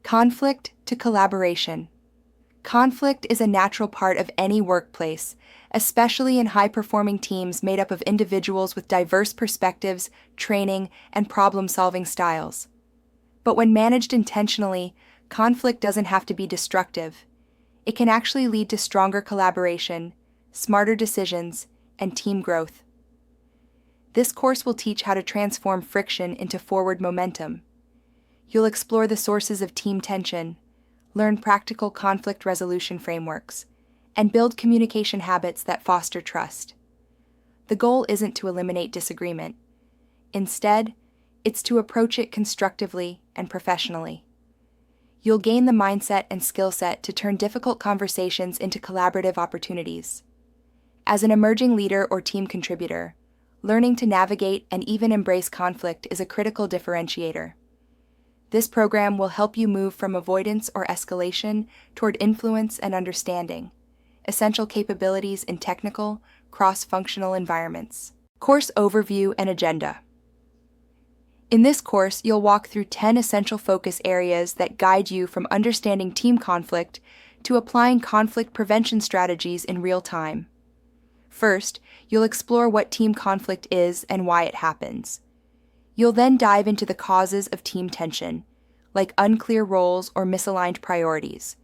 Conflict to collaboration. Conflict is a natural part of any workplace, especially in high-performing teams made up of individuals with diverse perspectives, training, and problem-solving styles. But when managed intentionally, conflict doesn't have to be destructive. It can actually lead to stronger collaboration, smarter decisions, and team growth. This course will teach how to transform friction into forward momentum. You'll explore the sources of team tension, learn practical conflict resolution frameworks, and build communication habits that foster trust. The goal isn't to eliminate disagreement. Instead, it's to approach it constructively and professionally. You'll gain the mindset and skill set to turn difficult conversations into collaborative opportunities. As an emerging leader or team contributor, learning to navigate and even embrace conflict is a critical differentiator. This program will help you move from avoidance or escalation toward influence and understanding, essential capabilities in technical, cross-functional environments. Course overview and agenda. In this course, you'll walk through 10 essential focus areas that guide you from understanding team conflict to applying conflict prevention strategies in real time. First, you'll explore what team conflict is and why it happens. You'll then dive into the causes of team tension, like unclear roles or misaligned priorities.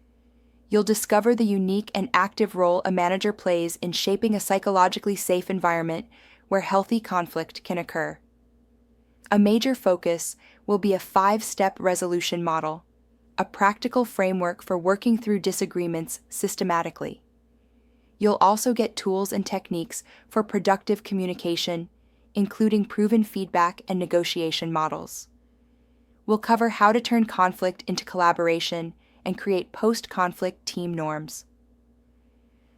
You'll discover the unique and active role a manager plays in shaping a psychologically safe environment where healthy conflict can occur. A major focus will be a 5-step resolution model, a practical framework for working through disagreements systematically. You'll also get tools and techniques for productive communication, including proven feedback and negotiation models. We'll cover how to turn conflict into collaboration and create post-conflict team norms.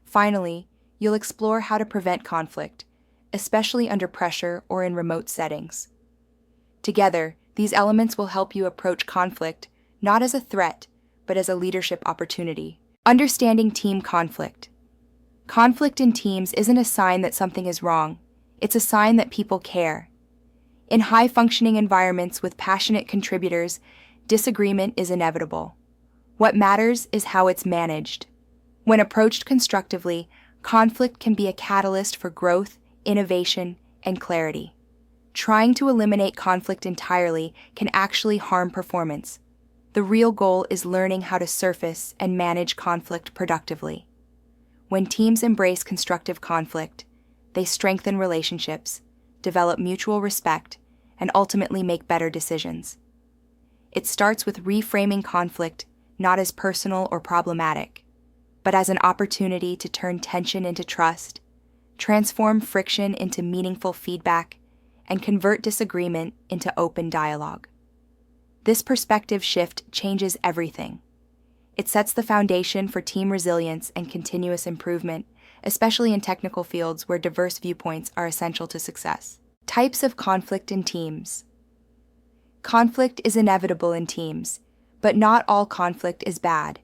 Finally, you'll explore how to prevent conflict, especially under pressure or in remote settings. Together, these elements will help you approach conflict not as a threat, but as a leadership opportunity. Understanding team conflict. Conflict in teams isn't a sign that something is wrong. It's a sign that people care. In high-functioning environments with passionate contributors, disagreement is inevitable. What matters is how it's managed. When approached constructively, conflict can be a catalyst for growth, innovation, and clarity. Trying to eliminate conflict entirely can actually harm performance. The real goal is learning how to surface and manage conflict productively. When teams embrace constructive conflict, they strengthen relationships, develop mutual respect, and ultimately make better decisions. It starts with reframing conflict not as personal or problematic, but as an opportunity to turn tension into trust, transform friction into meaningful feedback, and convert disagreement into open dialogue. This perspective shift changes everything. It sets the foundation for team resilience and continuous improvement, especially in technical fields where diverse viewpoints are essential to success. Types of conflict in teams. Conflict is inevitable in teams, but not all conflict is bad.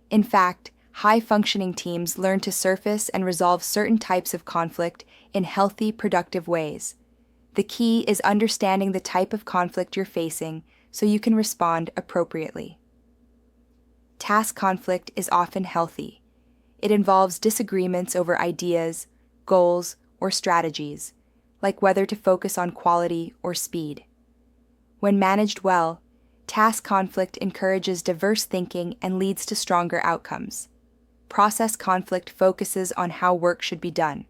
In fact, high-functioning teams learn to surface and resolve certain types of conflict in healthy, productive ways. The key is understanding the type of conflict you're facing so you can respond appropriately. Task conflict is often healthy. It involves disagreements over ideas, goals, or strategies, like whether to focus on quality or speed. When managed well, task conflict encourages diverse thinking and leads to stronger outcomes. Process conflict focuses on how work should be done.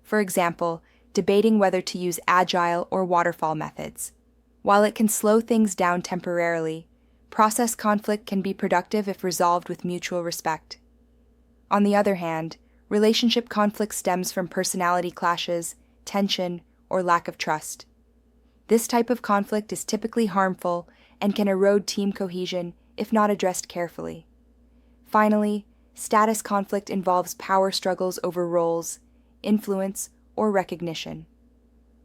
For example, debating whether to use agile or waterfall methods. While it can slow things down temporarily, process conflict can be productive if resolved with mutual respect. On the other hand, relationship conflict stems from personality clashes, tension, or lack of trust. This type of conflict is typically harmful and can erode team cohesion if not addressed carefully. Finally, status conflict involves power struggles over roles, influence, or recognition.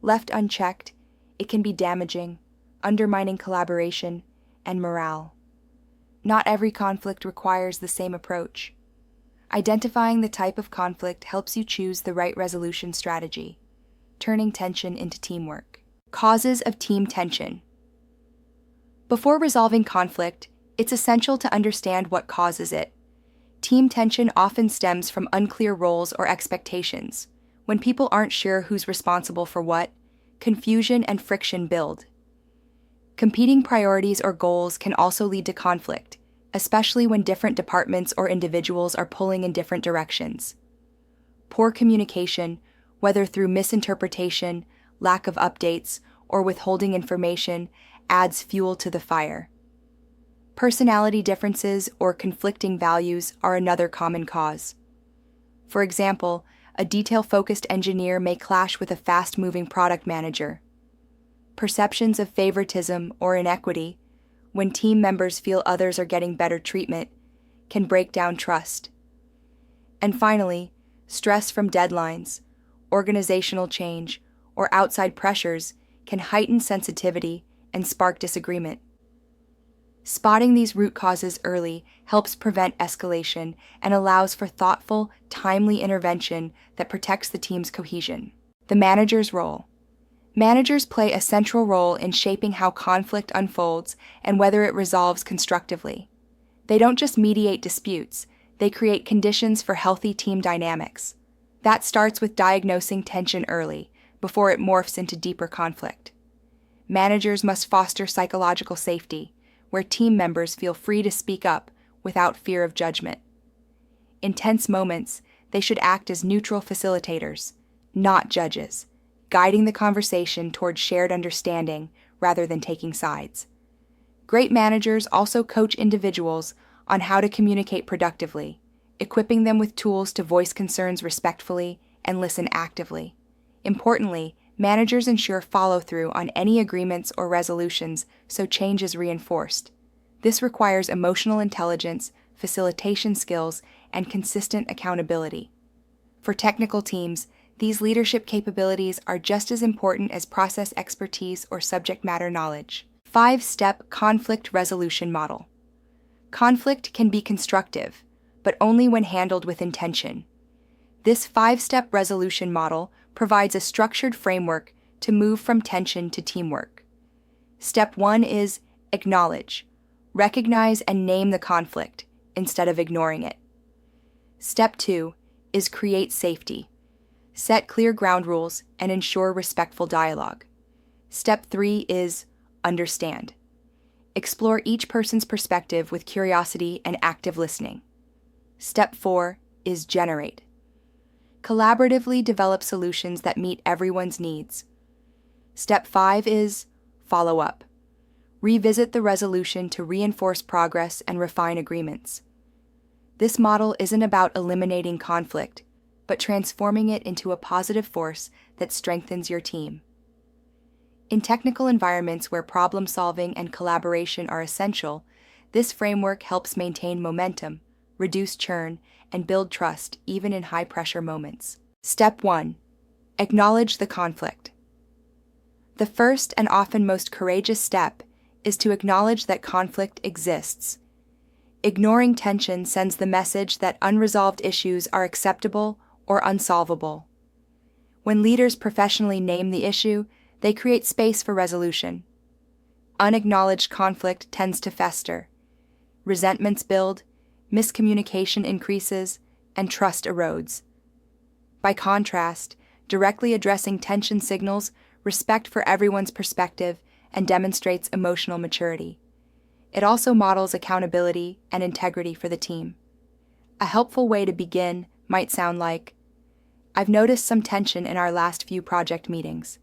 Left unchecked, it can be damaging, undermining collaboration and morale. Not every conflict requires the same approach. Identifying the type of conflict helps you choose the right resolution strategy, turning tension into teamwork. Causes of team tension. Before resolving conflict, It's essential to understand what causes it. Team tension often stems from unclear roles or expectations. When people aren't sure who's responsible for what, confusion and friction build. Competing priorities or goals can also lead to conflict, especially when different departments or individuals are pulling in different directions. Poor communication, whether through misinterpretation, lack of updates, or withholding information, adds fuel to the fire. Personality differences or conflicting values are another common cause. For example, a detail-focused engineer may clash with a fast-moving product manager. Perceptions of favoritism or inequity, when team members feel others are getting better treatment, can break down trust. And finally, stress from deadlines, organizational change, or outside pressures can heighten sensitivity and spark disagreement. Spotting these root causes early helps prevent escalation and allows for thoughtful, timely intervention that protects the team's cohesion. The manager's role. Managers play a central role in shaping how conflict unfolds and whether it resolves constructively. They don't just mediate disputes, they create conditions for healthy team dynamics. That starts with diagnosing tension early, before it morphs into deeper conflict. Managers must foster psychological safety, where team members feel free to speak up without fear of judgment. In tense moments, they should act as neutral facilitators, not judges, guiding the conversation toward shared understanding rather than taking sides. Great managers also coach individuals on how to communicate productively, equipping them with tools to voice concerns respectfully and listen actively. Importantly, managers ensure follow-through on any agreements or resolutions so change is reinforced. This requires emotional intelligence, facilitation skills, and consistent accountability. For technical teams, these leadership capabilities are just as important as process expertise or subject matter knowledge. 5-step conflict resolution model. Conflict can be constructive, but only when handled with intention. This 5-step resolution model provides a structured framework to move from tension to teamwork. Step 1 is acknowledge. Recognize and name the conflict instead of ignoring it. Step 2 is create safety. Set clear ground rules and ensure respectful dialogue. Step 3 is understand. Explore each person's perspective with curiosity and active listening. Step 4 is generate. Collaboratively develop solutions that meet everyone's needs. Step 5 is follow up. Revisit the resolution to reinforce progress and refine agreements. This model isn't about eliminating conflict, but transforming it into a positive force that strengthens your team. In technical environments where problem-solving and collaboration are essential, this framework helps maintain momentum, reduce churn, and build trust even in high-pressure moments. Step 1. Acknowledge the conflict. The first and often most courageous step is to acknowledge that conflict exists. Ignoring tension sends the message that unresolved issues are acceptable or unsolvable. When leaders professionally name the issue, they create space for resolution. Unacknowledged conflict tends to fester. Resentments build, miscommunication increases, and trust erodes. By contrast, directly addressing tension signals respect for everyone's perspective and demonstrates emotional maturity. It also models accountability and integrity for the team. A helpful way to begin might sound like, I've noticed some tension in our last few project meetings.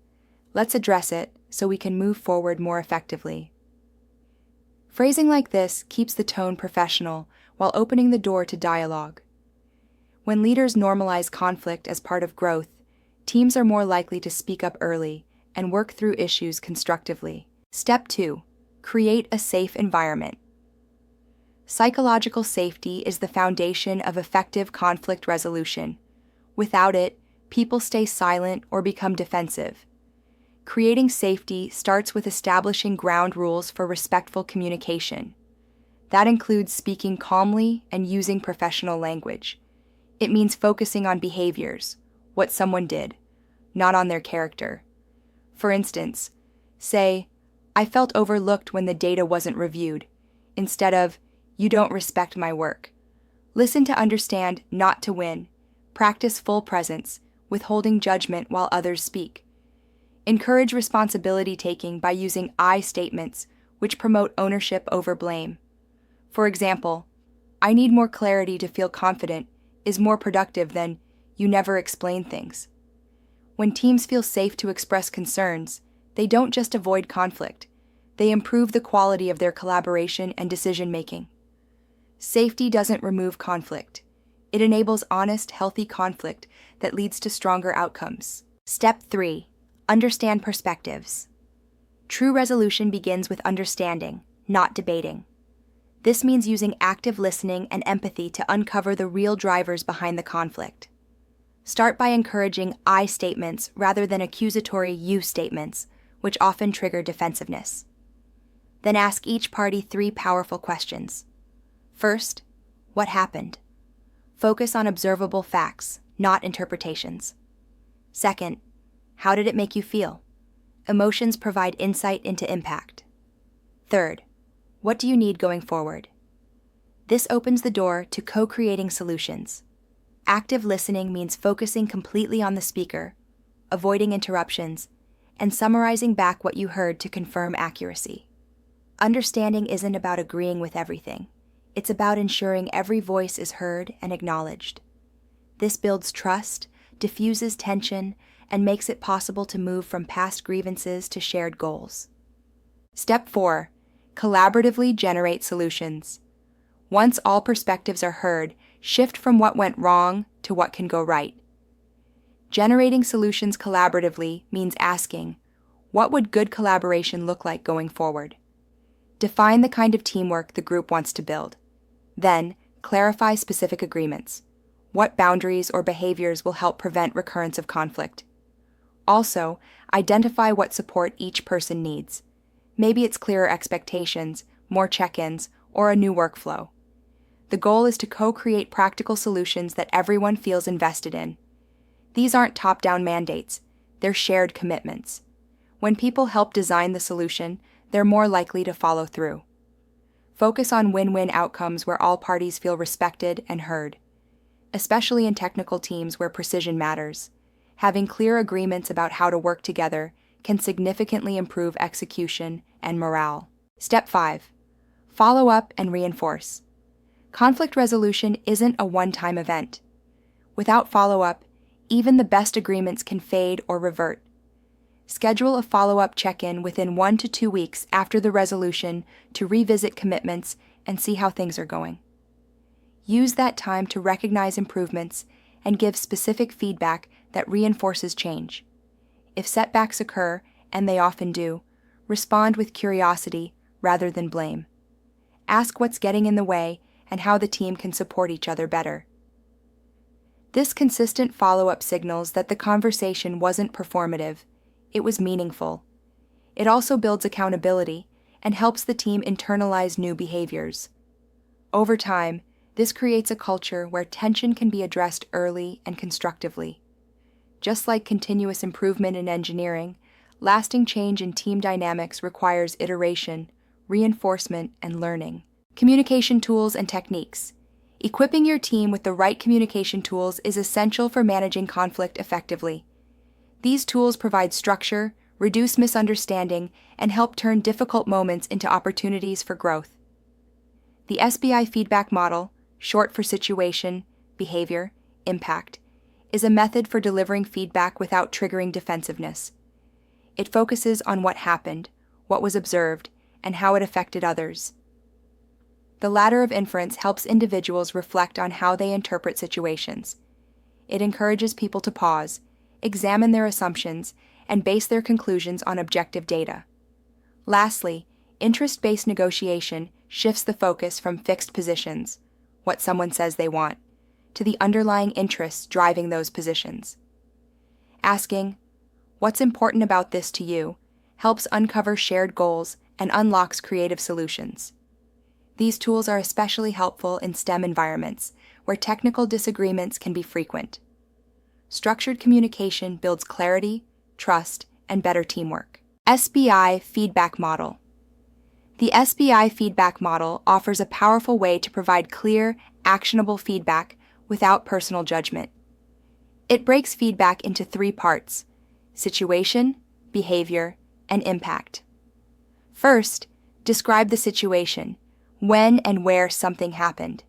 Let's address it so we can move forward more effectively. Phrasing like this keeps the tone professional while opening the door to dialogue. When leaders normalize conflict as part of growth, teams are more likely to speak up early and work through issues constructively. Step 2. Create a safe environment. Psychological safety is the foundation of effective conflict resolution. Without it, people stay silent or become defensive. Creating safety starts with establishing ground rules for respectful communication. That includes speaking calmly and using professional language. It means focusing on behaviors, what someone did, not on their character. For instance, say, I felt overlooked when the data wasn't reviewed, instead of, "You don't respect my work." Listen to understand, not to win. Practice full presence, withholding judgment while others speak. Encourage responsibility taking by using I statements, which promote ownership over blame. For example, "I need more clarity to feel confident" is more productive than "You never explain things." When teams feel safe to express concerns, they don't just avoid conflict, they improve the quality of their collaboration and decision-making. Safety doesn't remove conflict. It enables honest, healthy conflict that leads to stronger outcomes. Step 3. Understand perspectives. True resolution begins with understanding, not debating. This means using active listening and empathy to uncover the real drivers behind the conflict. Start by encouraging I statements rather than accusatory you statements, which often trigger defensiveness. Then ask each party 3 powerful questions. First, what happened? Focus on observable facts, not interpretations. Second, how did it make you feel? Emotions provide insight into impact. Third, what do you need going forward? This opens the door to co-creating solutions. Active listening means focusing completely on the speaker, avoiding interruptions, and summarizing back what you heard to confirm accuracy. Understanding isn't about agreeing with everything. It's about ensuring every voice is heard and acknowledged. This builds trust, diffuses tension, and makes it possible to move from past grievances to shared goals. Step 4. Collaboratively generate solutions. Once all perspectives are heard, shift from what went wrong to what can go right. Generating solutions collaboratively means asking, what would good collaboration look like going forward? Define the kind of teamwork the group wants to build. Then, clarify specific agreements. What boundaries or behaviors will help prevent recurrence of conflict? Also, identify what support each person needs. Maybe it's clearer expectations, more check-ins, or a new workflow. The goal is to co-create practical solutions that everyone feels invested in. These aren't top-down mandates, they're shared commitments. When people help design the solution, they're more likely to follow through. Focus on win-win outcomes where all parties feel respected and heard. Especially in technical teams where precision matters, having clear agreements about how to work together can significantly improve execution and morale. Step 5. Follow up and reinforce. Conflict resolution isn't a one-time event. Without follow-up, even the best agreements can fade or revert. Schedule a follow-up check-in within 1 to 2 weeks after the resolution to revisit commitments and see how things are going. Use that time to recognize improvements and give specific feedback that reinforces change. If setbacks occur, and they often do, respond with curiosity rather than blame. Ask what's getting in the way and how the team can support each other better. This consistent follow-up signals that the conversation wasn't performative, it was meaningful. It also builds accountability and helps the team internalize new behaviors. Over time, this creates a culture where tension can be addressed early and constructively. Just like continuous improvement in engineering, lasting change in team dynamics requires iteration, reinforcement, and learning. Communication tools and techniques. Equipping your team with the right communication tools is essential for managing conflict effectively. These tools provide structure, reduce misunderstanding, and help turn difficult moments into opportunities for growth. The SBI feedback model, short for situation, behavior, impact, is a method for delivering feedback without triggering defensiveness. It focuses on what happened, what was observed, and how it affected others. The ladder of inference helps individuals reflect on how they interpret situations. It encourages people to pause, examine their assumptions, and base their conclusions on objective data. Lastly, interest-based negotiation shifts the focus from fixed positions, what someone says they want, to the underlying interests driving those positions. Asking, "What's important about this to you?" helps uncover shared goals and unlocks creative solutions. These tools are especially helpful in STEM environments, where technical disagreements can be frequent. Structured communication builds clarity, trust, and better teamwork. SBI feedback model. The SBI feedback model offers a powerful way to provide clear, actionable feedback without personal judgment. It breaks feedback into three parts: situation, behavior, and impact. First, describe the situation, when and where something happened.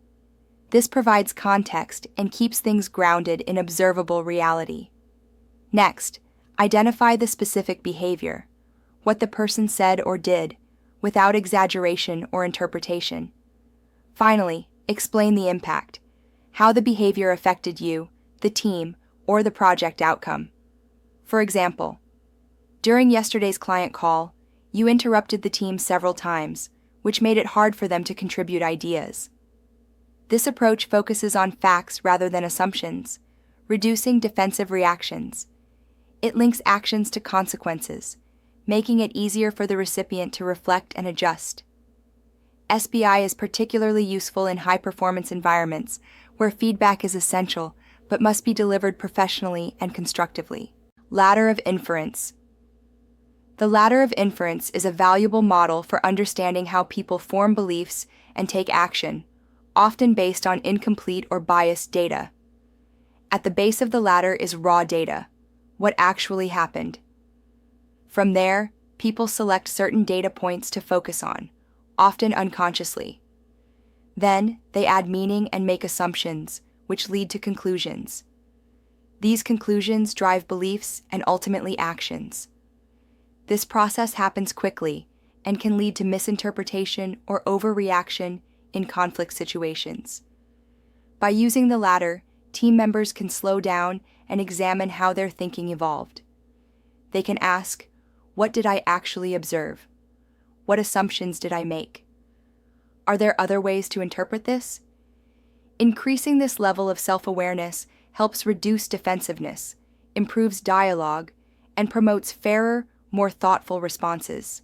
This provides context and keeps things grounded in observable reality. Next, identify the specific behavior, what the person said or did, without exaggeration or interpretation. Finally, explain the impact, how the behavior affected you, the team, or the project outcome. For example, during yesterday's client call, you interrupted the team several times, which made it hard for them to contribute ideas. This approach focuses on facts rather than assumptions, reducing defensive reactions. It links actions to consequences, making it easier for the recipient to reflect and adjust. SBI is particularly useful in high-performance environments where feedback is essential but must be delivered professionally and constructively. Ladder of inference. The ladder of inference is a valuable model for understanding how people form beliefs and take action, often based on incomplete or biased data. At the base of the ladder is raw data, what actually happened. From there, people select certain data points to focus on, often unconsciously. Then, they add meaning and make assumptions, which lead to conclusions. These conclusions drive beliefs and ultimately actions. This process happens quickly and can lead to misinterpretation or overreaction in conflict situations. By using the ladder, team members can slow down and examine how their thinking evolved. They can ask, what did I actually observe? What assumptions did I make? Are there other ways to interpret this? Increasing this level of self-awareness helps reduce defensiveness, improves dialogue, and promotes fairer, more thoughtful responses.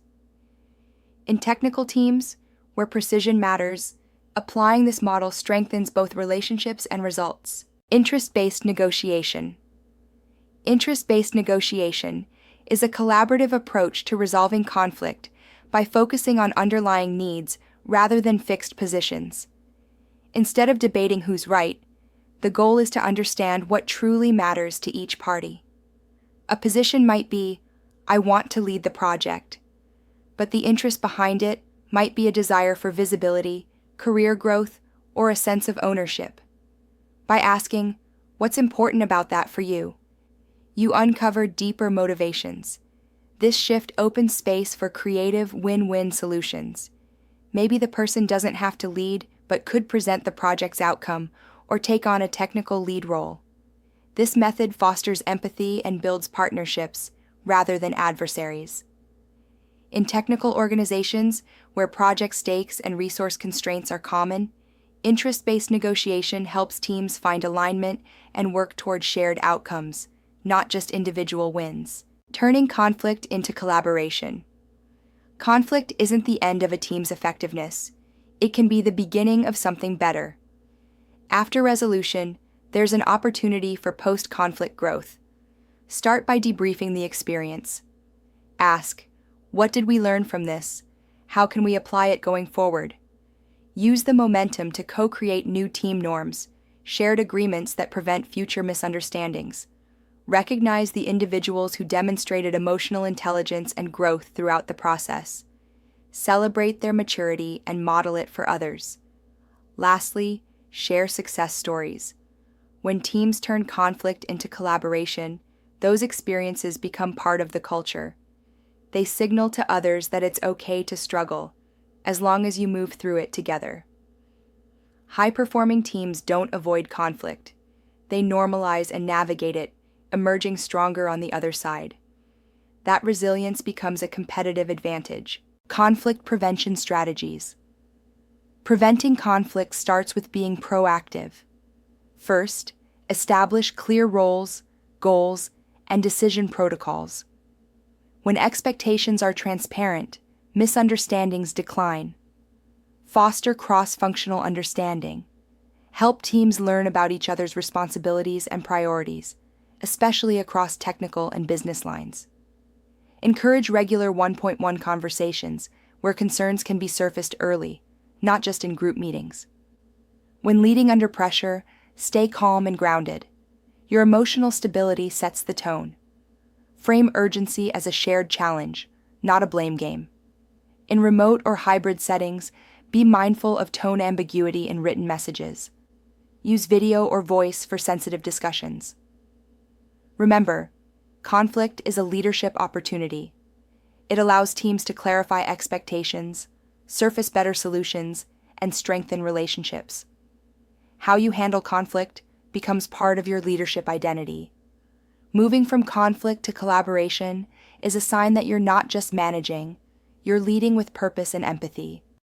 In technical teams, where precision matters, applying this model strengthens both relationships and results. Interest-based negotiation. Interest-based negotiation is a collaborative approach to resolving conflict by focusing on underlying needs rather than fixed positions. Instead of debating who's right, the goal is to understand what truly matters to each party. A position might be, I want to lead the project, but the interest behind it might be a desire for visibility, career growth, or a sense of ownership. By asking, what's important about that for you? You uncover deeper motivations. This shift opens space for creative win-win solutions. Maybe the person doesn't have to lead, but could present the project's outcome or take on a technical lead role. This method fosters empathy and builds partnerships rather than adversaries. In technical organizations where project stakes and resource constraints are common, interest-based negotiation helps teams find alignment and work toward shared outcomes, not just individual wins. Turning conflict into collaboration. Conflict isn't the end of a team's effectiveness. It can be the beginning of something better. After resolution, there's an opportunity for post-conflict growth. Start by debriefing the experience. Ask, what did we learn from this? How can we apply it going forward? Use the momentum to co-create new team norms, shared agreements that prevent future misunderstandings. Recognize the individuals who demonstrated emotional intelligence and growth throughout the process. Celebrate their maturity and model it for others. Lastly, share success stories. When teams turn conflict into collaboration, those experiences become part of the culture. They signal to others that it's okay to struggle, as long as you move through it together. High-performing teams don't avoid conflict. They normalize and navigate it, emerging stronger on the other side. That resilience becomes a competitive advantage. Conflict prevention strategies. Preventing conflict starts with being proactive. First, establish clear roles, goals, and decision protocols. When expectations are transparent, misunderstandings decline. Foster cross-functional understanding. Help teams learn about each other's responsibilities and priorities, especially across technical and business lines. Encourage regular one-on-one conversations where concerns can be surfaced early, not just in group meetings. When leading under pressure, stay calm and grounded. Your emotional stability sets the tone. Frame urgency as a shared challenge, not a blame game. In remote or hybrid settings, be mindful of tone ambiguity in written messages. Use video or voice for sensitive discussions. Remember, conflict is a leadership opportunity. It allows teams to clarify expectations, surface better solutions, and strengthen relationships. How you handle conflict becomes part of your leadership identity. Moving from conflict to collaboration is a sign that you're not just managing, you're leading with purpose and empathy.